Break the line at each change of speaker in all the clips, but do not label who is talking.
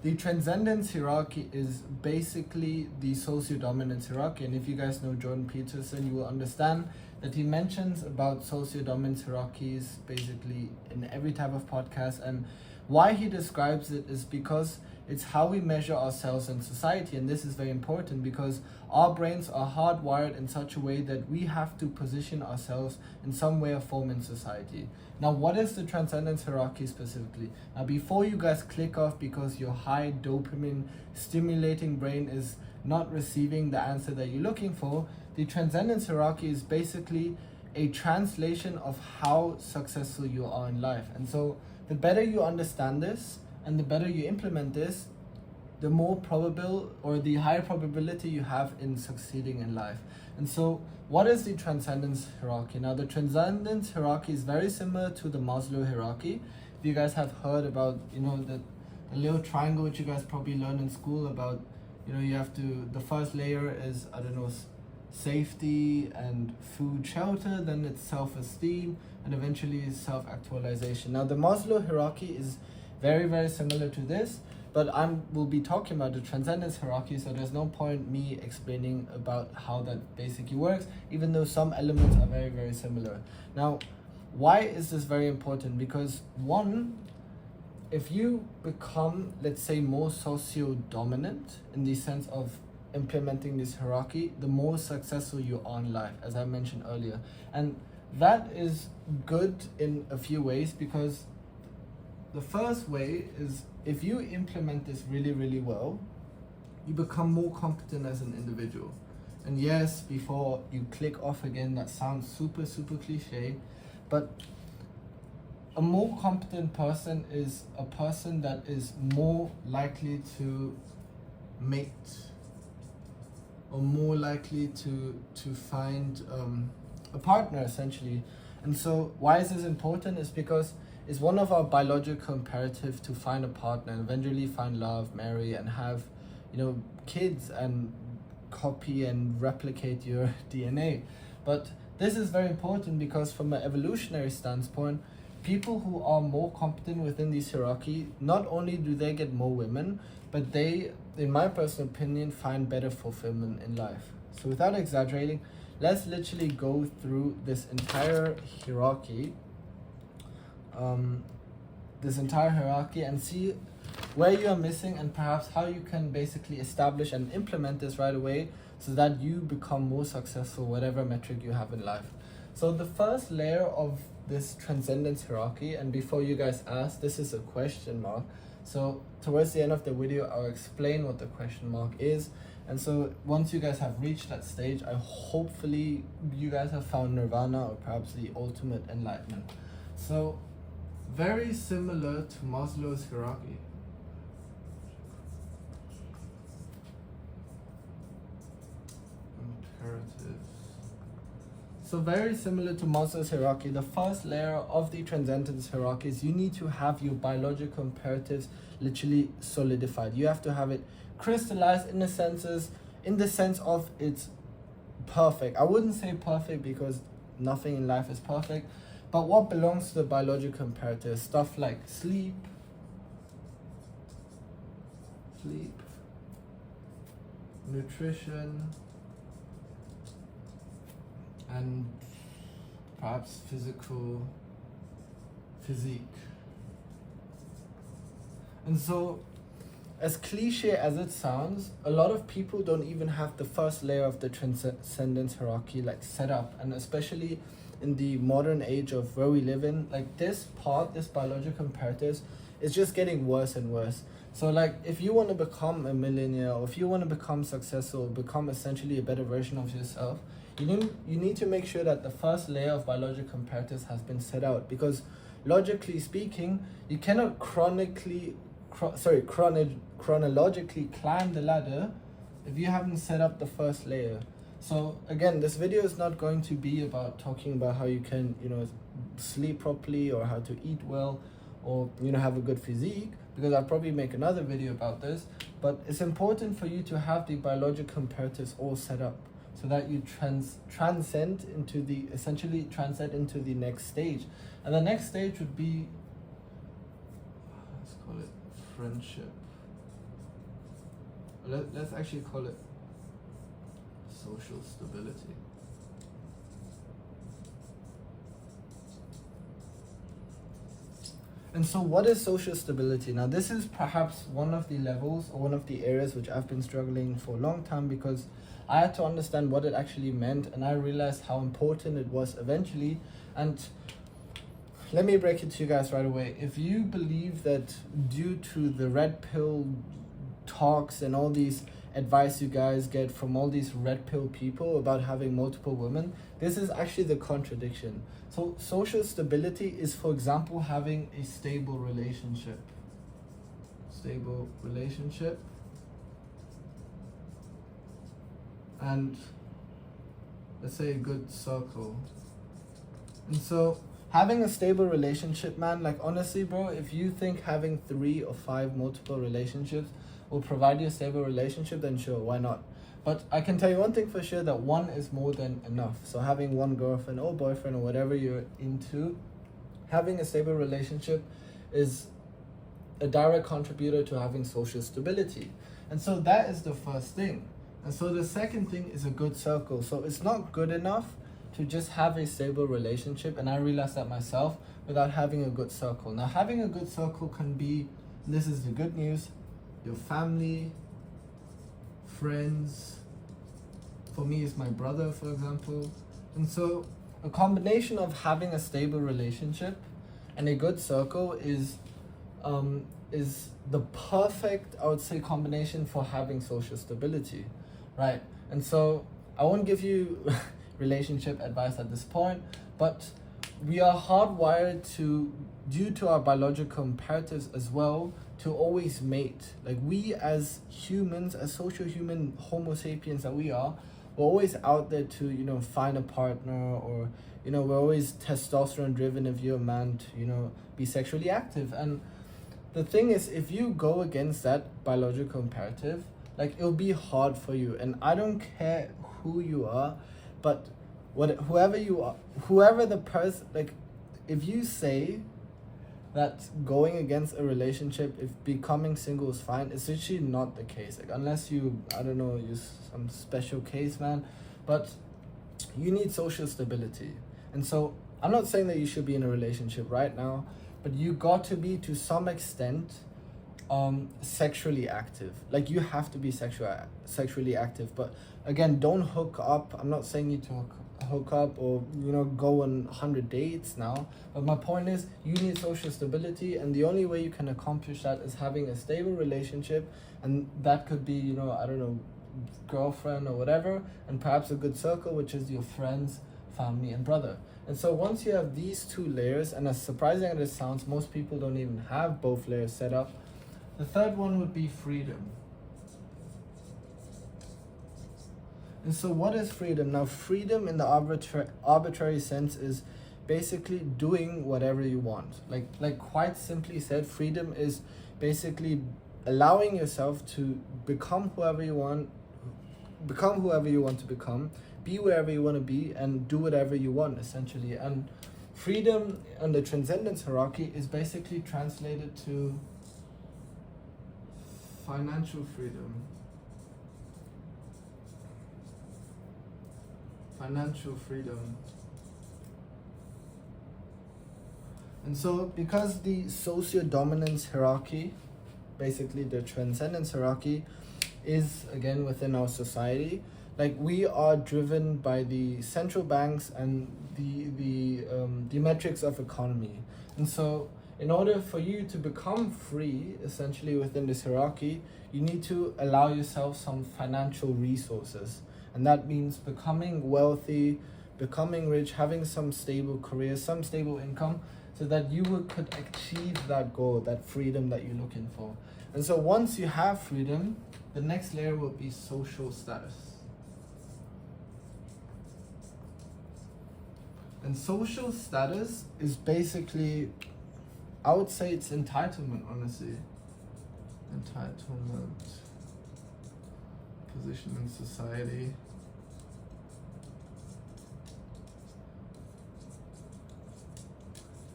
the transcendence hierarchy is basically the socio-dominance hierarchy. And if you guys know Jordan Peterson, you will understand that he mentions about socio-dominance hierarchies basically in every type of podcast. And why he describes it is because it's how we measure ourselves in society. And this is very important because our brains are hardwired in such a way that we have to position ourselves in some way or form in society. Now, what is the transcendence hierarchy specifically? Now, before you guys click off because your high dopamine stimulating brain is not receiving the answer that you're looking for, the transcendence hierarchy is basically a translation of how successful you are in life. And so the better you understand this and the better you implement this, the more probable or the higher probability you have in succeeding in life. And so what is the transcendence hierarchy? Now, the transcendence hierarchy is very similar to the Maslow hierarchy. If you guys have heard about, the little triangle which you guys probably learned in school about, you have to, the first layer is, safety and food, shelter, then it's self-esteem, and eventually self-actualization. Now, the Maslow hierarchy is very, very similar to this, but we'll be talking about the transcendence hierarchy, so there's no point me explaining about how that basically works, even though some elements are very, very similar. Now, why is this very important? Because one, if you become, let's say, more socio-dominant in the sense of implementing this hierarchy, the more successful you are in life, as I mentioned earlier. And that is good in a few ways, because the first way is if you implement this really, really well, you become more competent as an individual. And yes, before you click off again, that sounds super, super cliche, but a more competent person is a person that is more likely to mate or more likely to find a partner, essentially. And so why is this important? Is because it's one of our biological imperatives to find a partner and eventually find love, marry, and have, kids and copy and replicate your DNA. But this is very important because from an evolutionary standpoint, people who are more competent within this hierarchy, not only do they get more women, but they, in my personal opinion, find better fulfillment in life. So without exaggerating, let's literally go through this entire hierarchy and see where you are missing and perhaps how you can basically establish and implement this right away so that you become more successful, whatever metric you have in life. So the first layer of this transcendence hierarchy, and before you guys ask, this is a question mark. So towards the end of the video, I'll explain what the question mark is. And so once you guys have reached that stage, hopefully you guys have found nirvana or perhaps the ultimate enlightenment. So very similar to Maslow's hierarchy. Imperatives. So very similar to Maslow's hierarchy, the first layer of the transcendence hierarchy is you need to have your biological imperatives literally solidified. You have to have it crystallized in the sense of it's perfect. I wouldn't say perfect because nothing in life is perfect, but what belongs to the biological imperatives, stuff like sleep, nutrition, and perhaps physique. And so, as cliche as it sounds, a lot of people don't even have the first layer of the transcendence hierarchy set up, and especially in the modern age of where we live in, this biological imperatives is just getting worse and worse. So if you want to become a millionaire, or if you want to become successful, become essentially a better version of yourself, you need to make sure that the first layer of biological imperatives has been set out, because logically speaking, you cannot chronologically climb the ladder if you haven't set up the first layer. So again, this video is not going to be about talking about how you can, sleep properly or how to eat well or, have a good physique, because I'll probably make another video about this. But it's important for you to have the biological imperatives all set up so that you transcend into the next stage. And the next stage would be, let's call it friendship. Let's actually call it social stability. And so what is social stability? Now this is perhaps one of the levels or one of the areas which I've been struggling for a long time, because I had to understand what it actually meant, and I realized how important it was eventually. And let me break it to you guys right away. If you believe that due to the red pill talks and all these advice you guys get from all these red pill people about having multiple women, this is actually the contradiction. So social stability is, for example, having a stable relationship. Stable relationship. And let's say a good circle. And so having a stable relationship, man, like honestly, bro, if you think having 3 or 5 multiple relationships will provide you a stable relationship, then sure, why not? But I can tell you one thing for sure, that one is more than enough. So having one girlfriend or boyfriend or whatever you're into, having a stable relationship is a direct contributor to having social stability. And so that is the first thing. And so the second thing is a good circle. So it's not good enough to just have a stable relationship, and I realized that myself, without having a good circle. Now having a good circle can be, this is the good news, your family, friends. For me, it's my brother, for example. And so a combination of having a stable relationship and a good circle is the perfect, I would say, combination for having social stability, right? And so I won't give you relationship advice at this point, but we are hardwired to, due to our biological imperatives as well, to always mate. Like we as humans, as social human homo sapiens that we are, we're always out there to, you know, find a partner, or, you know, we're always testosterone driven if you're a man to, you know, be sexually active. And the thing is, if you go against that biological imperative, like it'll be hard for you. And I don't care who you are, but whoever you are, whoever the person, like if you say that going against a relationship, if becoming single is fine, it's actually not the case. Like unless you, I don't know, use some special case, man, but you need social stability. And so I'm not saying that you should be in a relationship right now, but you got to be, to some extent, sexually active. Like you have to be sexually active. But again, don't hook up. I'm not saying you to hook up or, you know, go on 100 dates now. But my point is, you need social stability, and the only way you can accomplish that is having a stable relationship. And that could be, you know, I don't know, girlfriend or whatever, and perhaps a good circle, which is your friends, family, and brother. And so once you have these 2 layers, and as surprising as it sounds, most people don't even have both layers set up, the third one would be freedom. And so what is freedom? Now freedom in the arbitrary sense is basically doing whatever you want. Like quite simply said, freedom is basically allowing yourself to become whoever you want to become, be wherever you want to be, and do whatever you want, essentially. And freedom on the transcendence hierarchy is basically translated to financial freedom. Financial freedom. And so because the socio-dominance hierarchy, basically the transcendence hierarchy, is again within our society, like we are driven by the central banks and the metrics of economy. And so in order for you to become free, essentially within this hierarchy, you need to allow yourself some financial resources. And that means becoming wealthy, becoming rich, having some stable career, some stable income, so that you could achieve that goal, that freedom that you're looking for. And so once you have freedom, the next layer will be social status. And social status is basically, I would say it's entitlement, honestly. Entitlement, position in society.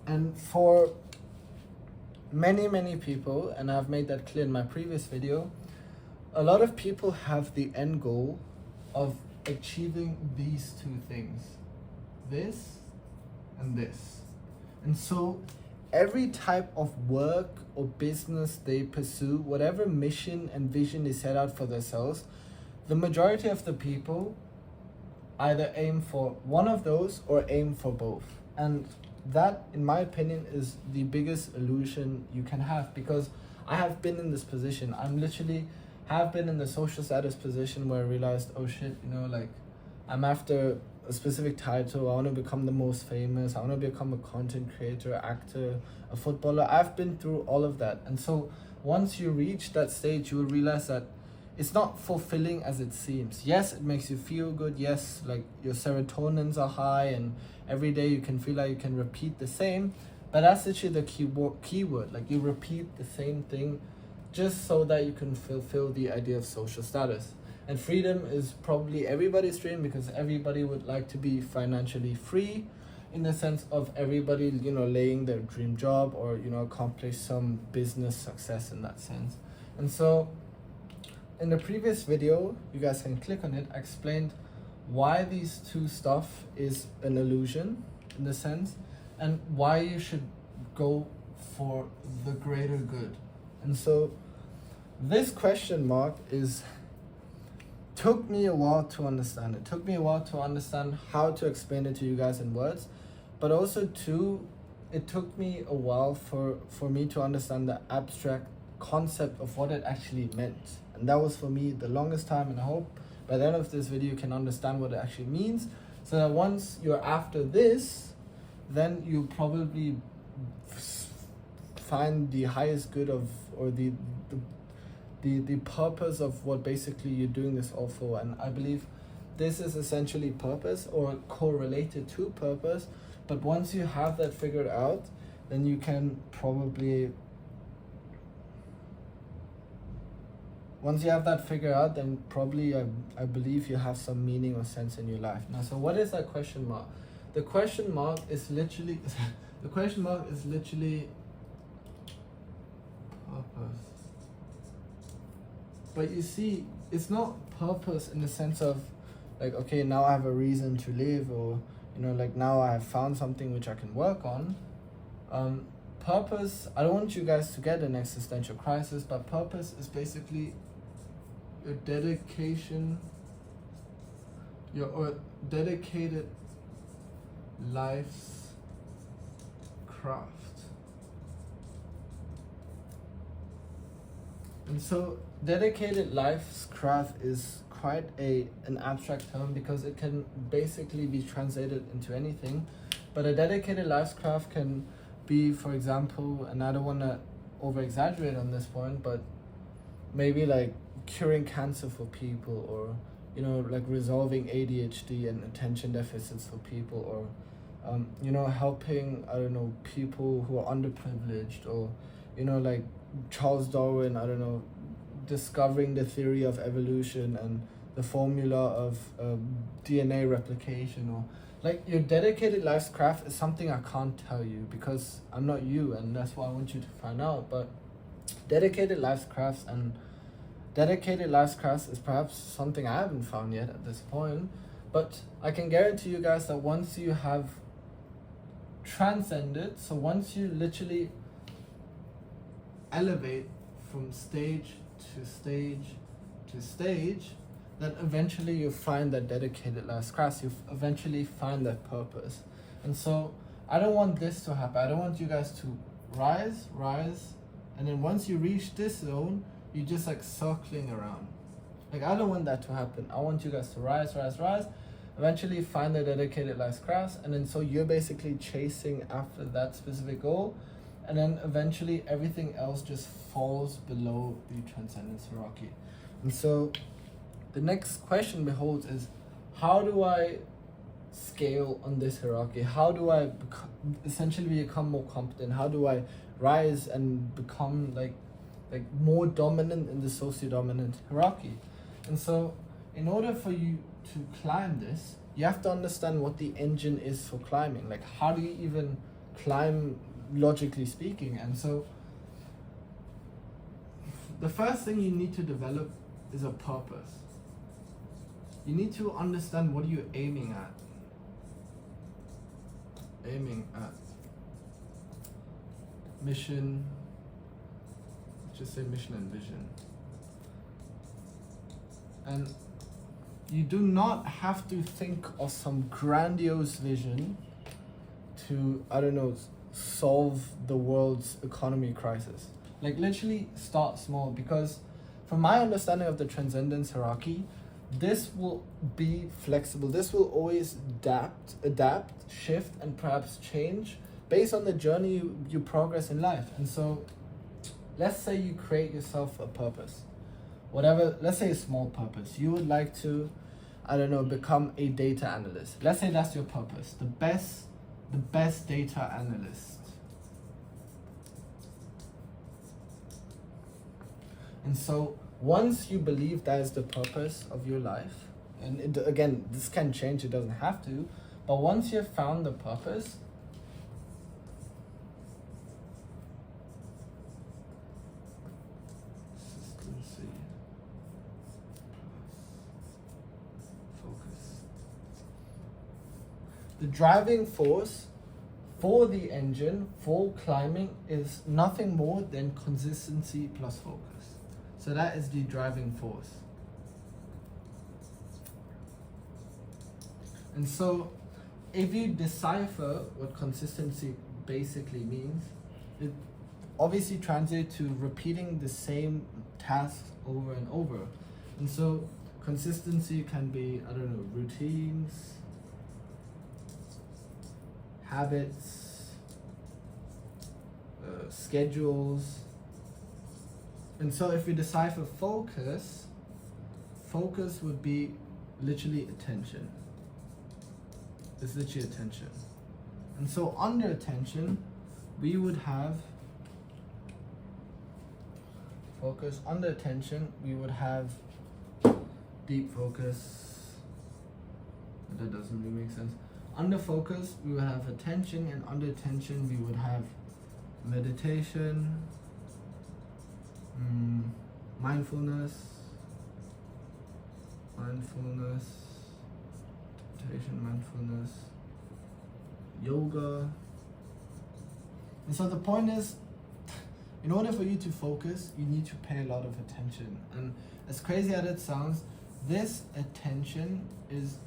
And for many people, and I've made that clear in my previous video, a lot of people have the end goal of achieving these two things, this and this. And so every type of work or business they pursue, whatever mission and vision they set out for themselves, the majority of the people either aim for one of those or aim for both. And that, in my opinion, is the biggest illusion you can have, because I have been in this position. I'm literally have been in the social status position where I realized, oh shit, you know, like I'm after a specific title. I want to become the most famous. I want to become a content creator, actor, a footballer. I've been through all of that. And so once you reach that stage, you will realize that it's not fulfilling as it seems. Yes, it makes you feel good. Yes, like your serotonins are high and every day you can feel like you can repeat the same. But that's literally the keyword. Like you repeat the same thing just so that you can fulfill the idea of social status. And freedom is probably everybody's dream, because everybody would like to be financially free, in the sense of everybody, you know, laying their dream job or, you know, accomplish some business success in that sense. And so in the previous video, you guys can click on it, I explained why these two stuff is an illusion in the sense, and why you should go for the greater good. And so this question mark took me a while to understand. It took me a while to understand how to explain it to you guys in words, but also too, it took me a while for me to understand the abstract concept of what it actually meant. And that was for me the longest time, and I hope by the end of this video you can understand what it actually means, so that once you're after this, then you probably find the highest good of, or the purpose of what basically you're doing this all for. And I believe this is essentially purpose, or correlated to purpose. But once you have that figured out, then you can probably, once you have that figured out, then probably I believe you have some meaning or sense in your life. Now, so what is that question mark? The question mark is literally purpose. But you see, it's not purpose in the sense of like, okay, now I have a reason to live, or, you know, like now I have found something which I can work on. Purpose, I don't want you guys to get an existential crisis, but purpose is basically your dedication, your dedicated life's craft. And so dedicated life's craft is quite an abstract term, because it can basically be translated into anything. But a dedicated life's craft can be, for example, and I don't want to over exaggerate on this point, but maybe like curing cancer for people, or, you know, like resolving ADHD and attention deficits for people, or you know, helping, I don't know, people who are underprivileged, or, you know, like Charles Darwin, I don't know, discovering the theory of evolution and the formula of DNA replication. Or like your dedicated life's craft is something I can't tell you, because I'm not you, and that's what I want you to find out. But dedicated life's crafts is perhaps something I haven't found yet at this point. But I can guarantee you guys that once you have transcended, so once you literally elevate from stage to stage to stage, then eventually you find that dedicated life's craft. You eventually find that purpose. And so I don't want this to happen. I don't want you guys to rise, and then once you reach this zone, you're just like circling around. Like, I don't want that to happen. I want you guys to rise, eventually find the dedicated life's craft, and then so you're basically chasing after that specific goal, and then eventually everything else just falls below the transcendence hierarchy. And so the next question beholds is, how do I scale on this hierarchy? How do I essentially become more competent? How do I rise and become like more dominant in the socio-dominant hierarchy? And so in order for you to climb this, you have to understand what the engine is for climbing. Like, how do you even climb, logically speaking? And so the first thing you need to develop is a purpose. You need to understand what you're aiming at. Mission, just say mission and vision. And you do not have to think of some grandiose vision to, I don't know, solve the world's economy crisis. Like literally start small, because from my understanding of the transcendence hierarchy, this will be flexible. This will always adapt, shift, and perhaps change based on the journey you progress in life. And so let's say you create yourself a purpose. Whatever, let's say a small purpose. You would like to, I don't know, become a data analyst. Let's say that's your purpose. The best data analyst. And so once you believe that is the purpose of your life, and again, this can change, it doesn't have to, but once you've found the purpose, consistency, focus. The driving force for the engine, for climbing, is nothing more than consistency plus focus. So that is the driving force. And so if you decipher what consistency basically means, it obviously translates to repeating the same tasks over and over. And so consistency can be, I don't know, routines, habits, schedules. And so if we decipher focus, focus would be literally attention. It's literally attention. And so under attention, we would have focus. Under attention, we would have deep focus. That doesn't really make sense. Under focus, we would have attention, and under attention, we would have meditation, mindfulness, meditation, mindfulness, yoga. And so the point is, in order for you to focus, you need to pay a lot of attention. And as crazy as it sounds, this attention is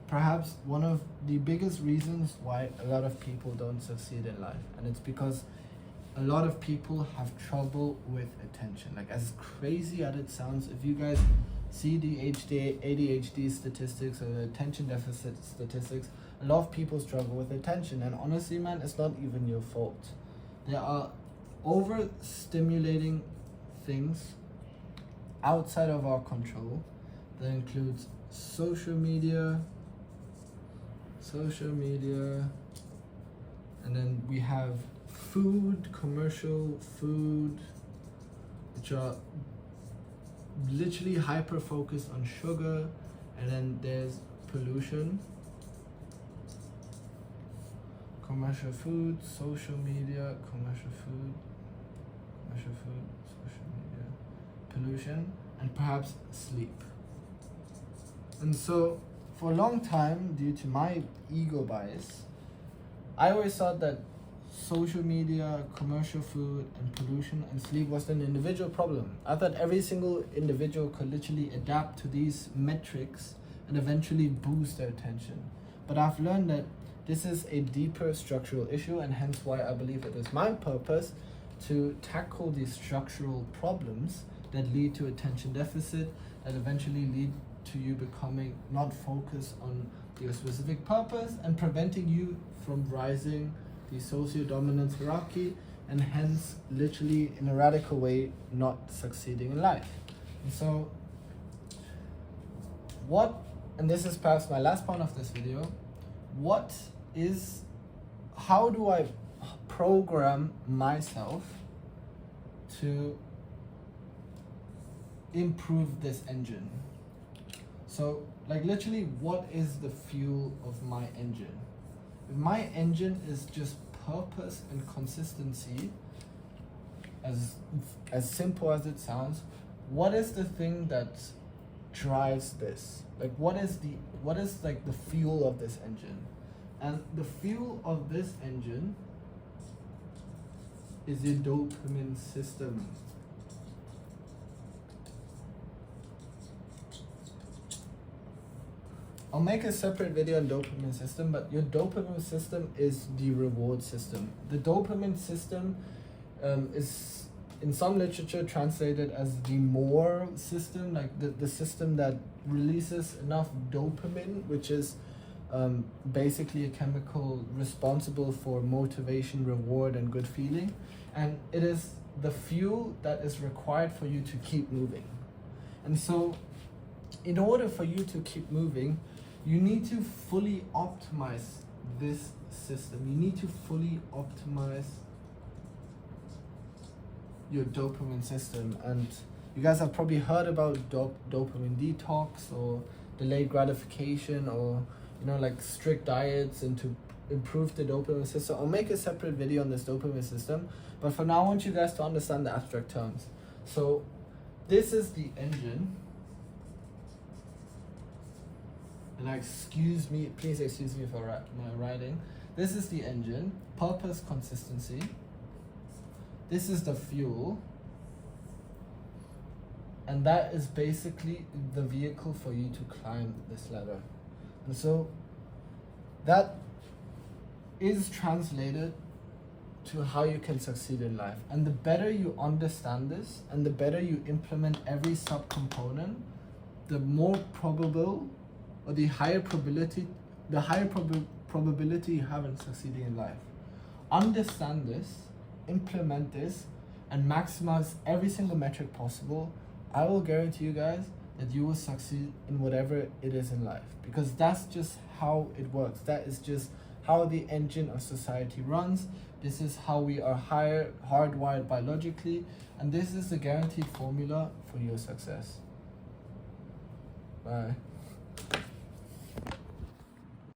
perhaps one of the biggest reasons why a lot of people don't succeed in life. And it's because a lot of people have trouble with attention. Like, as crazy as it sounds, if you guys see the ADHD statistics or the attention deficit statistics, a lot of people struggle with attention. And honestly, man, it's not even your fault. There are overstimulating things outside of our control. That includes social media, and then we have food, commercial food, which are literally hyper focused on sugar, and then there's pollution, commercial food, social media, commercial food, social media, pollution, and perhaps sleep. And so for a long time, due to my ego bias, I always thought that social media, commercial food, and pollution and sleep was an individual problem. I thought every single individual could literally adapt to these metrics and eventually boost their attention. But I've learned that this is a deeper structural issue, and hence why I believe it is my purpose to tackle these structural problems that lead to attention deficit, that eventually lead to you becoming not focused on your specific purpose and preventing you from rising the socio-dominance hierarchy, and hence literally in a radical way not succeeding in life. And so and this is perhaps my last point of this video, how do I program myself to improve this engine? So like literally, what is the fuel of my engine? If my engine is just purpose and consistency, as simple as it sounds, what is the thing that drives this? Like what is like the fuel of this engine? And the fuel of this engine is your dopamine system. I'll make a separate video on dopamine system, but your dopamine system is the reward system. The dopamine system is in some literature translated as the more system, like the system that releases enough dopamine, which is basically a chemical responsible for motivation, reward, and good feeling. And it is the fuel that is required for you to keep moving. And so in order for you to keep moving, you need to fully optimize this system. You need to fully optimize your dopamine system. And you guys have probably heard about dopamine detox or delayed gratification, or like strict diets and to improve the dopamine system. I'll make a separate video on this dopamine system, but for now I want you guys to understand the abstract terms. So this is the engine. And please excuse me for my writing. This is the engine, purpose, consistency. This is the fuel. And that is basically the vehicle for you to climb this ladder. And so that is translated to how you can succeed in life. And the better you understand this and the better you implement every subcomponent, the more probable, or the higher probability you have in succeeding in life. Understand this, implement this, and maximize every single metric possible. I will guarantee you guys that you will succeed in whatever it is in life, because that's just how it works. That is just how the engine of society runs. This is how we are hardwired biologically, and this is the guaranteed formula for your success. Bye.